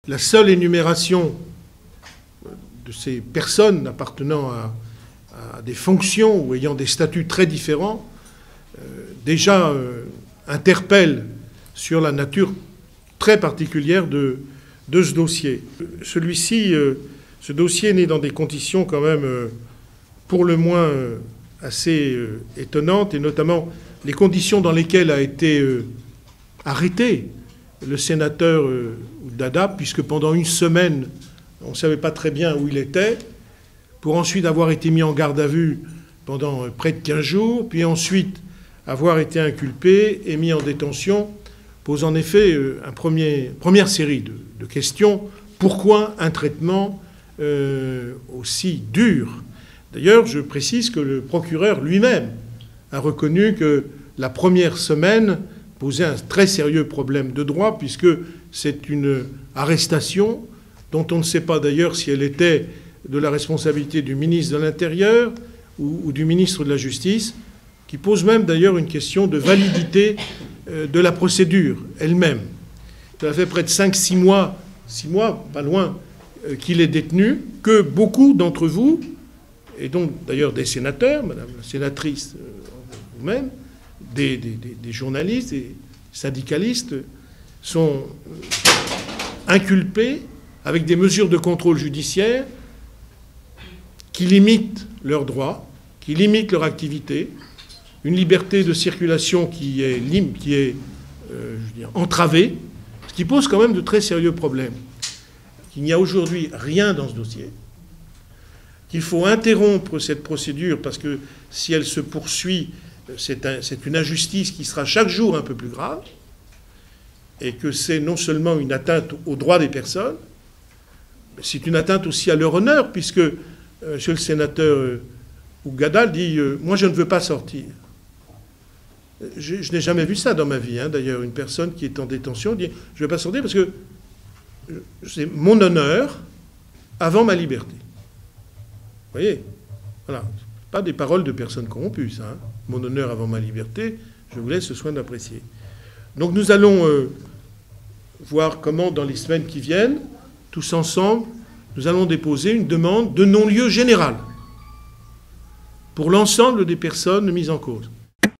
la seule énumération de ces personnes appartenant à des fonctions ou ayant des statuts très différents déjà interpelle sur la nature très particulière de ce dossier. Celui-ci, ce dossier est né dans des conditions quand même pour le moins assez étonnantes, et notamment les conditions dans lesquelles a été arrêté le sénateur Oudada, puisque pendant une semaine, on ne savait pas très bien où il était, pour ensuite avoir été mis en garde à vue pendant près de 15 jours, puis ensuite avoir été inculpé et mis en détention, pose en effet une première série de questions. Pourquoi un traitement aussi dur? D'ailleurs, je précise que le procureur lui-même a reconnu que la première semaine posait un très sérieux problème de droit, puisque c'est une arrestation dont on ne sait pas d'ailleurs si elle était de la responsabilité du ministre de l'Intérieur ou du ministre de la Justice, qui pose même d'ailleurs une question de validité de la procédure elle-même. Ça fait près de 5-6 mois, 6 mois, pas loin, qu'il est détenu, que beaucoup d'entre vous, et donc d'ailleurs des sénateurs, madame la sénatrice vous-même, des journalistes, des syndicalistes, sont inculpés avec des mesures de contrôle judiciaire qui limitent leurs droits, qui limitent leur activité, une liberté de circulation qui est entravée, ce qui pose quand même de très sérieux problèmes. Il n'y a aujourd'hui rien dans ce dossier, qu'il faut interrompre cette procédure parce que si elle se poursuit, c'est une injustice qui sera chaque jour un peu plus grave, et que c'est non seulement une atteinte aux droits des personnes, mais c'est une atteinte aussi à leur honneur, puisque monsieur le sénateur Oudada dit « moi je ne veux pas sortir ». Je n'ai jamais vu ça dans ma vie, hein. D'ailleurs, une personne qui est en détention dit « je ne veux pas sortir parce que c'est mon honneur avant ma liberté ». Vous voyez, voilà. Pas des paroles de personnes corrompues, ça. Hein. Mon honneur avant ma liberté, je vous laisse le soin d'apprécier. Donc nous allons voir comment, dans les semaines qui viennent, tous ensemble, nous allons déposer une demande de non-lieu général pour l'ensemble des personnes mises en cause.